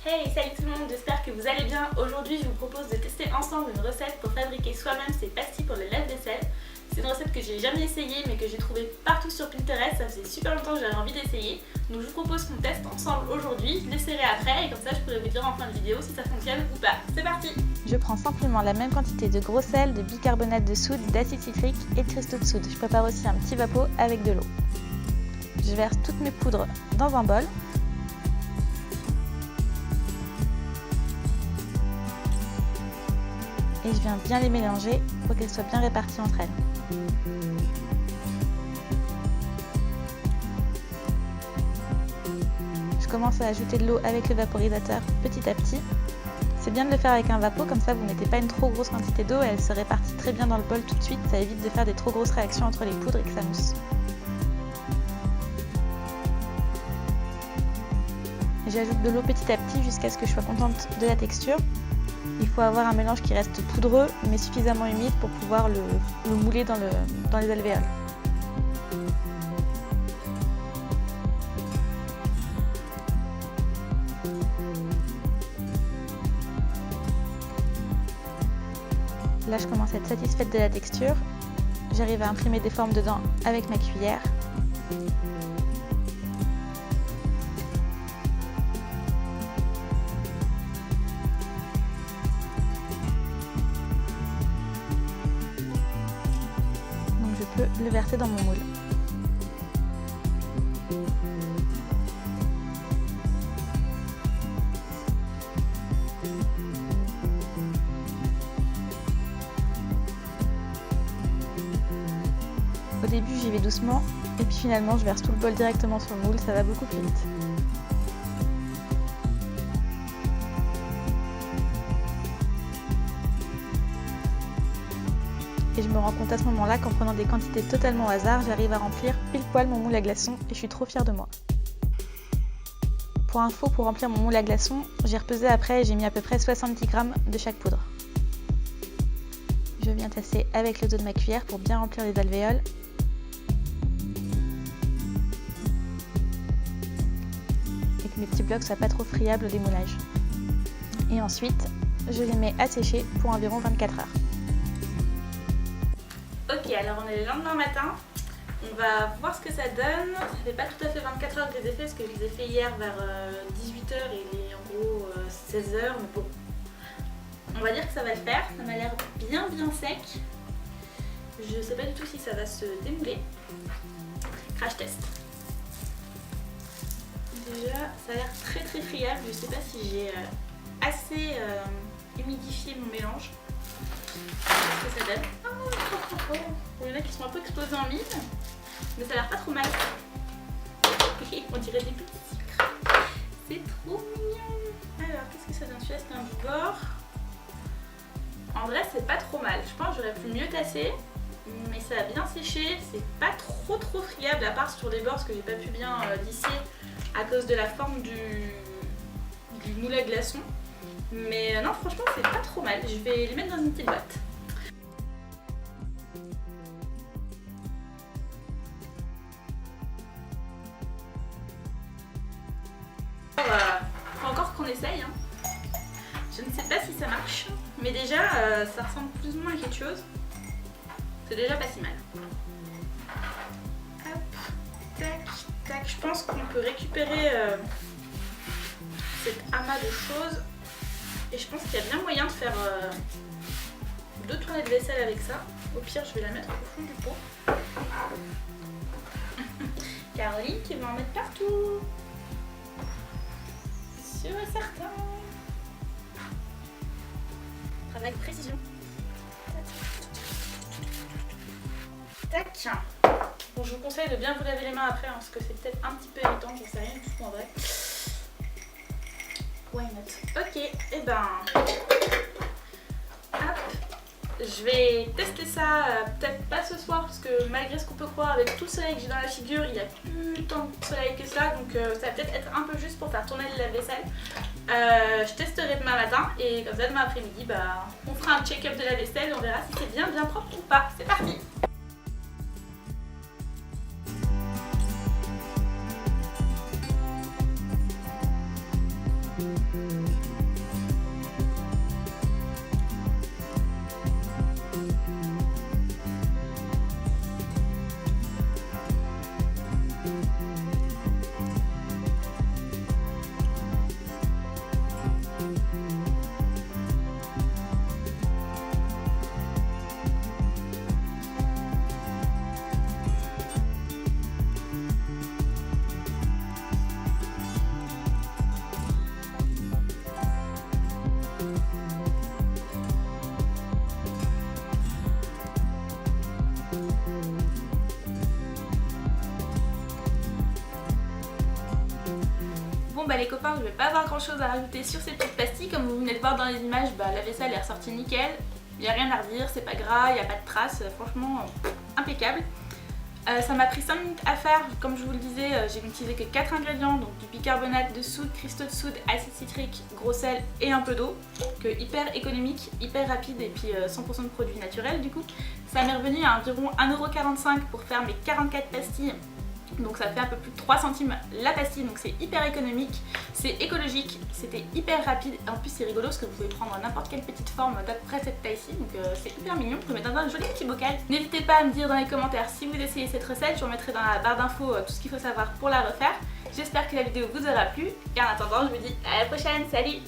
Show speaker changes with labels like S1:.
S1: Hey, salut tout le monde, j'espère que vous allez bien. Aujourd'hui, je vous propose de tester ensemble une recette pour fabriquer soi-même ses pastilles pour le lave-vaisselle. C'est une recette que j'ai jamais essayée mais que j'ai trouvée partout sur Pinterest. Ça faisait super longtemps que j'avais envie d'essayer. Donc je vous propose qu'on teste ensemble aujourd'hui. Je l'essayerai après et comme ça je pourrai vous dire en fin de vidéo si ça fonctionne ou pas. C'est parti!
S2: Je prends simplement la même quantité de gros sel, de bicarbonate de soude, d'acide citrique et de cristaux de soude. Je prépare aussi un petit vapeau avec de l'eau. Je verse toutes mes poudres dans un bol. Et je viens bien les mélanger pour qu'elles soient bien réparties entre elles. Je commence à ajouter de l'eau avec le vaporisateur petit à petit. C'est bien de le faire avec un vapeau, comme ça vous ne mettez pas une trop grosse quantité d'eau et elle se répartit très bien dans le bol tout de suite. Ça évite de faire des trop grosses réactions entre les poudres et que ça mousse. J'ajoute de l'eau petit à petit jusqu'à ce que je sois contente de la texture. Il faut avoir un mélange qui reste poudreux mais suffisamment humide pour pouvoir le mouler dans les alvéoles. Là, je commence à être satisfaite de la texture. J'arrive à imprimer des formes dedans avec ma cuillère. Donc je peux le verser dans mon moule. Au début j'y vais doucement et puis finalement je verse tout le bol directement sur le moule, ça va beaucoup plus vite. Et je me rends compte à ce moment-là qu'en prenant des quantités totalement au hasard, j'arrive à remplir pile poil mon moule à glaçons et je suis trop fière de moi. Pour info, pour remplir mon moule à glaçons, j'ai repesé après et j'ai mis à peu près 70 g de chaque poudre. Je viens tasser avec le dos de ma cuillère pour bien remplir les alvéoles. Et que mes petits blocs soient pas trop friables au démoulage. Et ensuite, je les mets à sécher pour environ 24 heures.
S1: Ok, alors on est le lendemain matin. On va voir ce que ça donne. Ça fait pas tout à fait 24 heures que je les ai fait parce que je les ai fait hier vers 18 h et il est en gros 16 h. Mais bon, on va dire que ça va le faire. Ça m'a l'air bien sec. Je sais pas du tout si ça va se démouler. Crash test. Déjà, ça a l'air très friable. Je sais pas si j'ai assez humidifié mon mélange. Qu'est-ce que ça donne? Oh, il y en a qui sont un peu explosés en mine, mais ça a l'air pas trop mal. On dirait des petits sucres. C'est trop mignon. Alors, qu'est-ce que ça donne? Celui-là, c'est un bigorre. En vrai, c'est pas trop mal. Je pense que j'aurais pu mieux tasser, mais ça a bien séché. C'est pas trop friable, à part sur les bords, parce que j'ai pas pu bien lisser à cause de la forme du moule à glaçons. Mais non, franchement, c'est pas trop mal. Je vais les mettre dans une petite boîte. Faut encore qu'on essaye. Hein. Je ne sais pas si ça marche, mais déjà, ça ressemble plus ou moins à quelque chose. C'est déjà pas si mal. Hop, tac, tac. Je pense qu'on peut récupérer cet amas de choses. Et je pense qu'il y a bien moyen de faire 2 tournées de vaisselle avec ça. Au pire, je vais la mettre au fond du pot. Caroline qui va en mettre partout. Sûr et certain. Travaille avec précision. Tac. Bon, je vous conseille de bien vous laver les mains après, hein, parce que c'est peut-être un petit peu irritant, j'en sais rien du tout en vrai. Why not? Ok, et ben, hop, je vais tester ça, peut-être pas ce soir, parce que malgré ce qu'on peut croire, avec tout le soleil que j'ai dans la figure, il n'y a plus tant de soleil que ça, donc ça va peut-être être un peu juste pour faire tourner le lave-vaisselle. Je testerai demain matin, et comme ça, demain après-midi, bah, on fera un check-up de la vaisselle, on verra si c'est bien propre ou pas. C'est parti! les copains, je vais pas avoir grand chose à rajouter sur ces petites pastilles. Comme vous venez de voir dans les images, la vaisselle est ressortie nickel. Il n'y a rien à redire, c'est pas gras, il n'y a pas de traces, franchement impeccable. Ça m'a pris 5 minutes à faire, comme je vous le disais, j'ai utilisé que 4 ingrédients, donc du bicarbonate de soude, cristaux de soude, acide citrique, gros sel et un peu d'eau. Donc hyper économique, hyper rapide et puis 100% de produits naturels du coup. Ça m'est revenu à environ 1,45 € pour faire mes 44 pastilles. Donc ça fait un peu plus de 3 centimes la pastille, donc c'est hyper économique, c'est écologique, c'était hyper rapide. En plus c'est rigolo parce que vous pouvez prendre n'importe quelle petite forme d'après cette taille-ci, donc c'est hyper mignon, vous pouvez mettre dans un joli petit bocal. N'hésitez pas à me dire dans les commentaires si vous essayez cette recette, je vous remettrai dans la barre d'infos tout ce qu'il faut savoir pour la refaire. J'espère que la vidéo vous aura plu, et en attendant je vous dis à la prochaine, salut!